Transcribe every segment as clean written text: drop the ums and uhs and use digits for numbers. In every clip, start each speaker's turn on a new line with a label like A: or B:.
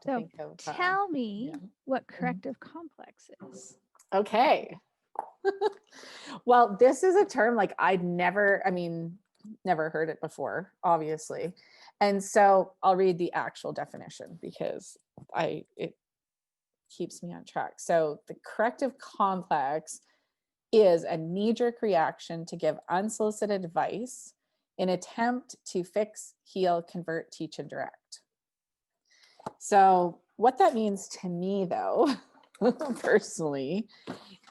A: to
B: So
A: think of.
B: tell me
A: Yeah.
B: what corrective complex is.
A: Okay. Well, this is a term like I'd never, I mean, never heard it before, obviously. And so I'll read the actual definition because it keeps me on track. So the corrective complex is a knee-jerk reaction to give unsolicited advice in attempt to fix, heal, convert, teach, and direct. So what that means to me though, personally,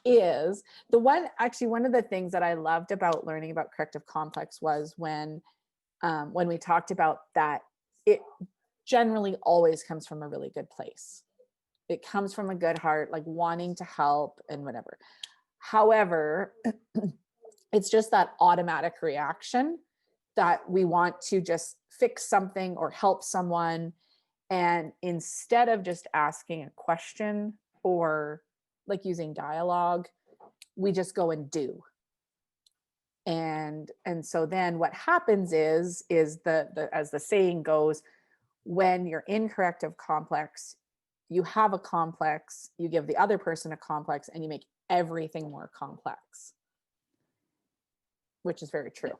A: is one of the things that I loved about learning about corrective complex was when we talked about that it generally always comes from a really good place. It comes from a good heart, like wanting to help and whatever. However, it's just that automatic reaction that we want to just fix something or help someone. And instead of just asking a question or like using dialogue, we just go and do. And so then what happens is the as the saying goes, when you're in corrective complex, you have a complex, you give the other person a complex, and you make everything more complex, which is very true.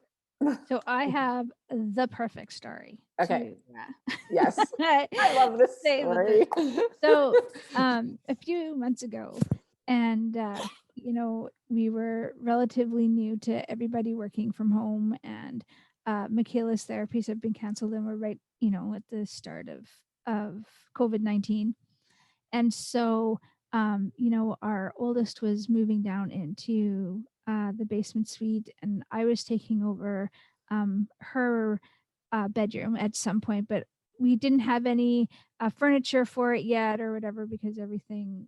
B: So I have the perfect story.
A: Okay.
B: To,
A: Yes. I love this story.
B: So a few months ago, and we were relatively new to everybody working from home, and Michaela's therapies have been canceled, and we're right, at the start of COVID-19. And so our oldest was moving down into the basement suite, and I was taking over her bedroom at some point, but we didn't have any furniture for it yet or whatever because everything,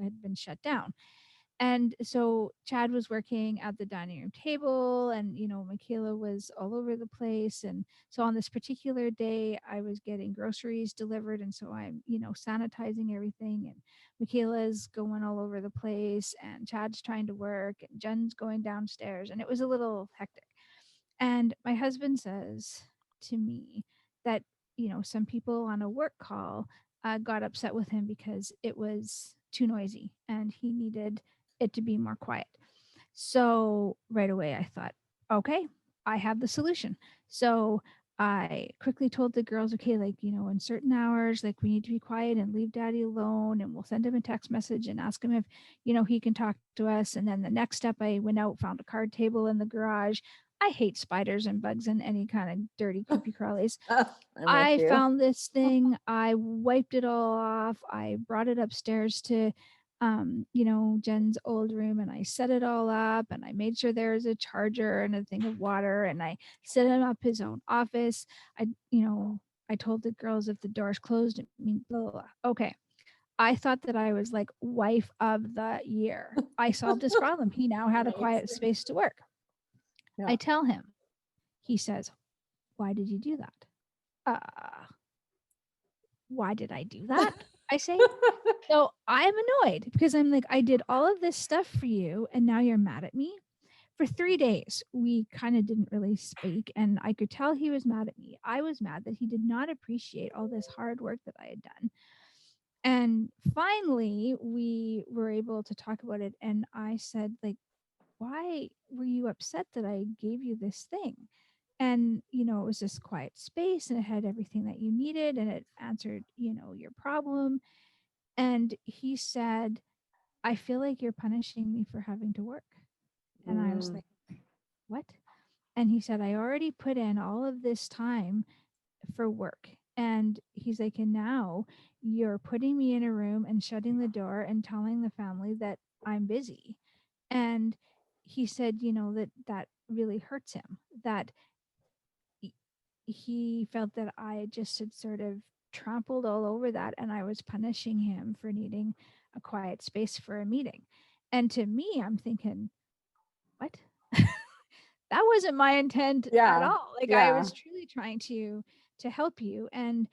B: had been shut down. And so Chad was working at the dining room table, and Michaela was all over the place. And so on this particular day I was getting groceries delivered, and so I'm sanitizing everything, and Michaela's going all over the place, and Chad's trying to work, and Jen's going downstairs, and it was a little hectic. And my husband says to me that some people on a work call got upset with him because it was too noisy and he needed it to be more quiet. So right away I thought, okay, I have the solution. So I quickly told the girls, okay, like, in certain hours, like we need to be quiet and leave daddy alone, and we'll send him a text message and ask him if, he can talk to us. And then the next step, I went out, found a card table in the garage. I hate spiders and bugs and any kind of dirty, creepy crawlies. I found this thing. I wiped it all off. I brought it upstairs to, Jen's old room, and I set it all up, and I made sure there was a charger and a thing of water, and I set him up his own office. I told the girls if the door's closed, it means blah, blah, blah. Okay. I thought that I was like wife of the year. I solved his problem. He now had a quiet space to work. Yeah. I tell him. He says, "Why did you do that?" Why did I do that? I say. So I'm annoyed because I'm like, I did all of this stuff for you, and now you're mad at me. For 3 days, we kind of didn't really speak, and I could tell he was mad at me. I was mad that he did not appreciate all this hard work that I had done. And finally, we were able to talk about it, and I said, like, why were you upset that I gave you this thing? And, it was this quiet space, and it had everything that you needed, and it answered, your problem. And he said, I feel like you're punishing me for having to work. And I was like, what? And he said, I already put in all of this time for work. And he's like, and now you're putting me in a room and shutting the door and telling the family that I'm busy. And he said, that really hurts him, that he felt that I just had sort of trampled all over that, and I was punishing him for needing a quiet space for a meeting. And to me, I'm thinking, what? That wasn't my intent at all. Like, I was truly trying to help you. And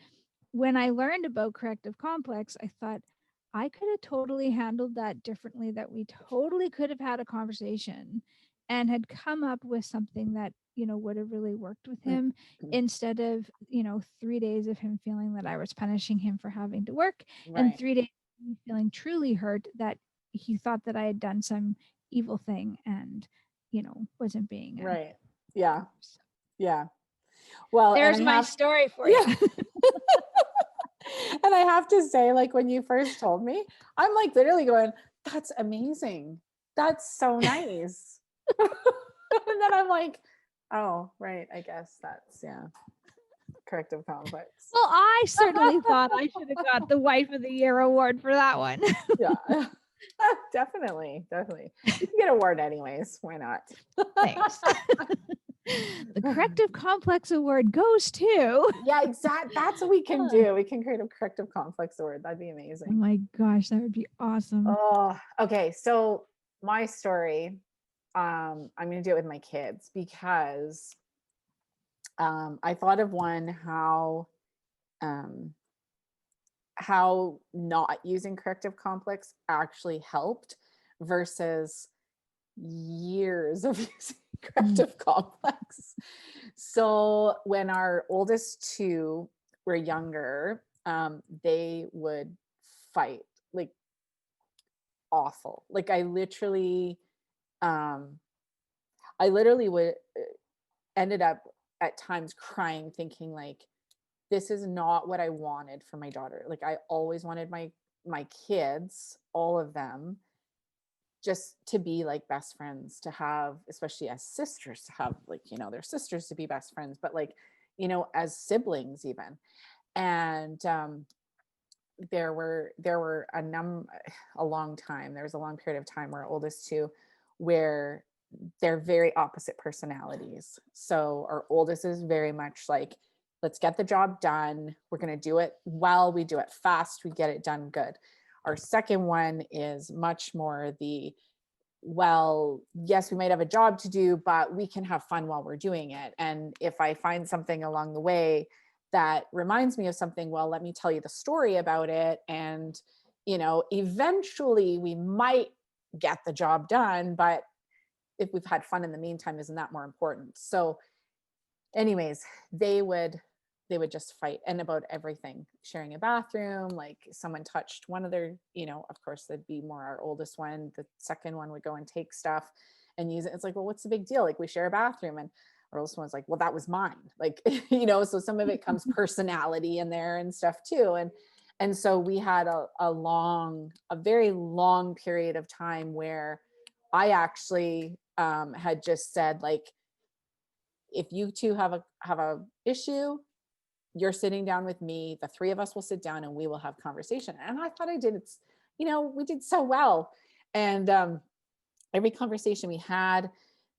B: when I learned about corrective complex, I thought I could have totally handled that differently, that we totally could have had a conversation and had come up with something that, would have really worked with him, instead of, 3 days of him feeling that I was punishing him for having to work, and
A: Right.
B: 3 days of me feeling truly hurt that he thought that I had done some evil thing and, wasn't being a
A: Right. Yeah.
B: so
A: Yeah. Well, and
B: there's
A: I
B: my
A: have,
B: story for you.
A: yeah. And I have to say, like, when you first told me, I'm like literally going, that's amazing. That's so nice. And then I'm like, oh, right. I guess that's, yeah, corrective complex.
B: Well, I certainly thought I should have got the Wife of the Year award for that one.
A: Yeah. Definitely. Definitely. You can get an award anyways. Why not?
B: Thanks. The Corrective Complex Award goes to.
A: Yeah, exactly. That's what we can do. We can create a corrective complex award. That'd be
B: Oh
A: amazing.
B: my gosh, that would be awesome.
A: Oh, okay. So my story, I'm gonna do it with my kids because I thought of one um, how not using corrective complex actually helped versus years of using corrective complex. So when our oldest two were younger, they would fight like awful. Like um, I literally would ended up at times crying, thinking like, this is not what I wanted for my daughter. Like I always wanted my kids, all of them, just to be like best friends, to have, especially as sisters, to have like, their sisters to be best friends, but like, as siblings even. And there were a long time, there was a long period of time where our oldest two, where they're very opposite personalities. So our oldest is very much like, let's get the job done, we're going to do it well, we do it fast, we get it done good. Our second one is much more the, well, yes, we might have a job to do, but we can have fun while we're doing it. And if I find something along the way that reminds me of something, well, let me tell you the story about it. And, eventually we might get the job done, but if we've had fun in the meantime, isn't that more important? So anyways, they would just fight, and about everything, sharing a bathroom, like someone touched one of their, of course that'd be more our oldest one, the second one would go and take stuff and use it. It's like, well, what's the big deal? Like, we share a bathroom. And our oldest one's like, well, that was mine. Like, so some of it comes personality in there and stuff too. And so we had a very long period of time where I actually had just said, like, if you two have a issue, you're sitting down with me, the three of us will sit down and we will have conversation. And I thought I did, we did so well. And every conversation we had,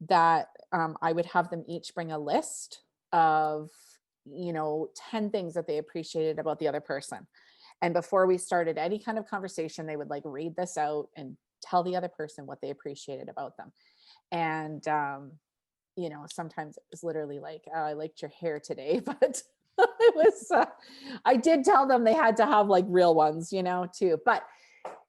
A: that I would have them each bring a list of 10 things that they appreciated about the other person. And before we started any kind of conversation, they would like read this out and tell the other person what they appreciated about them. And sometimes it was literally like, oh, I liked your hair today, but it was, I did tell them they had to have like real ones, too. But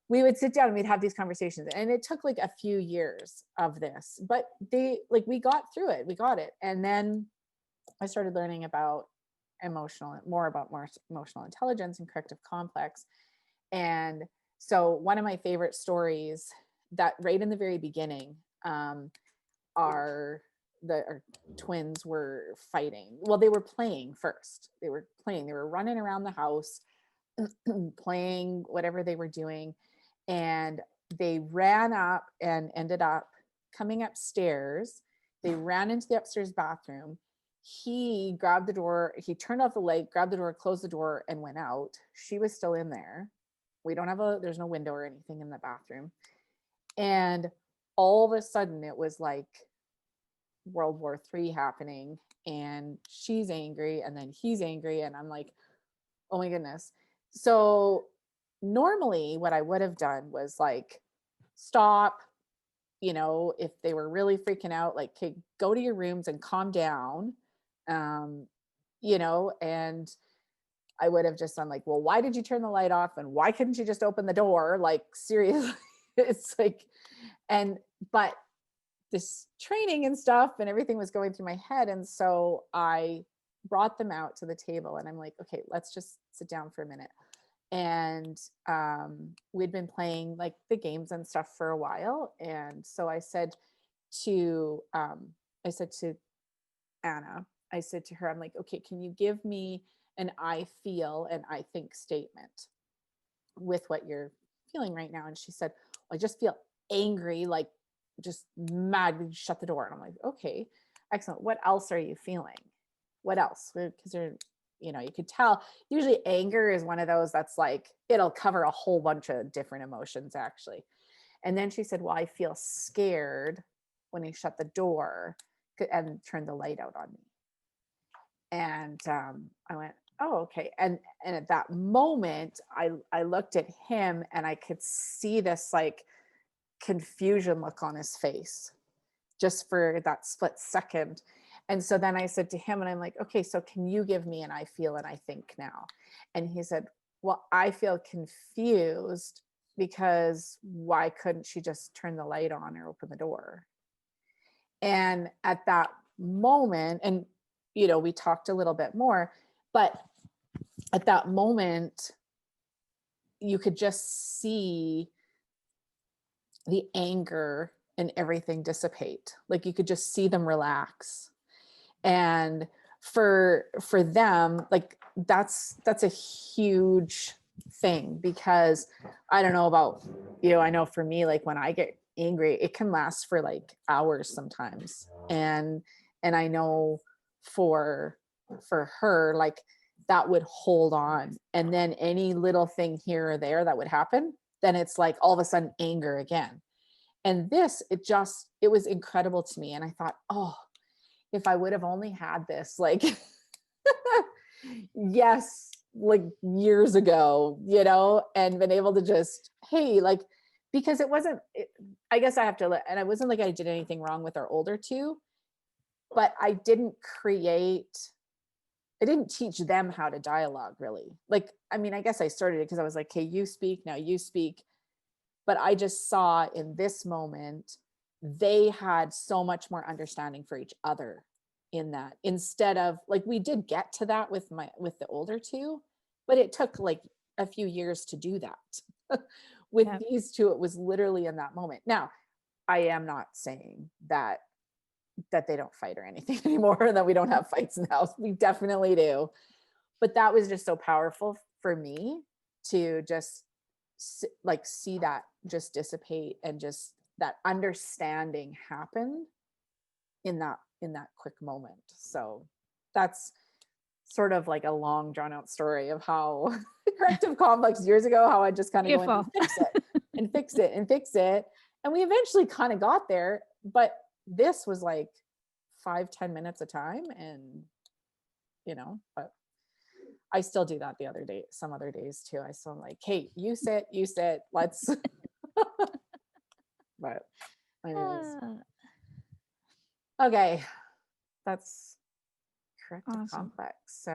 A: we would sit down and we'd have these conversations, and it took like a few years of this, but we got through it, we got it. And then I started learning about more emotional intelligence and corrective complex. And so one of my favorite stories, that right in the very beginning, our twins were fighting. Well, they were playing first. They were running around the house, playing whatever they were doing. And they ran up and ended up coming upstairs. They ran into the upstairs bathroom. He grabbed the door, he turned off the light, grabbed the door, closed the door, and went out. She was still in there. There's no window or anything in the bathroom. And all of a sudden it was like World War III happening, and she's angry and then he's angry, and I'm like, oh my goodness. So normally what I would have done was like, stop, if they were really freaking out, like, okay, go to your rooms and calm down. um and I would have just done like, well, why did you turn the light off, and why couldn't you just open the door? Like, seriously. It's like, and but this training and stuff, and everything was going through my head. And so I brought them out to the table and I'm like, okay, let's just sit down for a minute. And we'd been playing like the games and stuff for a while. And so to I said to Anna, I said to her, I'm like, okay, can you give me an I feel and I think statement with what you're feeling right now? And she said, well, I just feel angry, like just mad. Shut the door. And I'm like, okay, excellent. What else are you feeling? What else? Because they're, you could tell usually anger is one of those that's like, it'll cover a whole bunch of different emotions actually. And then she said, well, I feel scared when he shut the door and turned the light out on me. And I went, oh, okay. And at that moment, I looked at him and I could see this like confusion look on his face just for that split second. And so then I said to him, and I'm like, okay, so can you give me an I feel and I think now? And he said, well, I feel confused because why couldn't she just turn the light on or open the door? And at that moment, and we talked a little bit more, but at that moment, you could just see the anger and everything dissipate. Like you could just see them relax. And for them, like that's a huge thing, because I don't know about I know for me, like when I get angry, it can last for like hours sometimes. And I know for her, like that would hold on, and then any little thing here or there that would happen, then it's like all of a sudden anger again. And it was incredible to me. And I thought, oh, if I would have only had this, like, yes, like years ago, and been able to just, hey, like, because I guess I have to and I wasn't like I did anything wrong with our older two, but I didn't teach them how to dialogue really. Like, I mean, I guess I started it because I was like, hey, you speak, now you speak. But I just saw in this moment, they had so much more understanding for each other in that, instead of like, we did get to that with the older two, but it took like a few years to do that. With these two, it was literally in that moment. Now, I am not saying that they don't fight or anything anymore, that we don't have fights in the house. We definitely do. But that was just so powerful for me to just like see that just dissipate, and just that understanding happen in that quick moment. So that's sort of like a long drawn out story of how corrective complex years ago, how I just kind of go in and fix it and fix it and fix it. And we eventually kind of got there, but this was like 5-10 minutes a time. And but I still do that some other days too. I still am like, hey, you sit, let's but anyways. Okay, that's corrective complex. So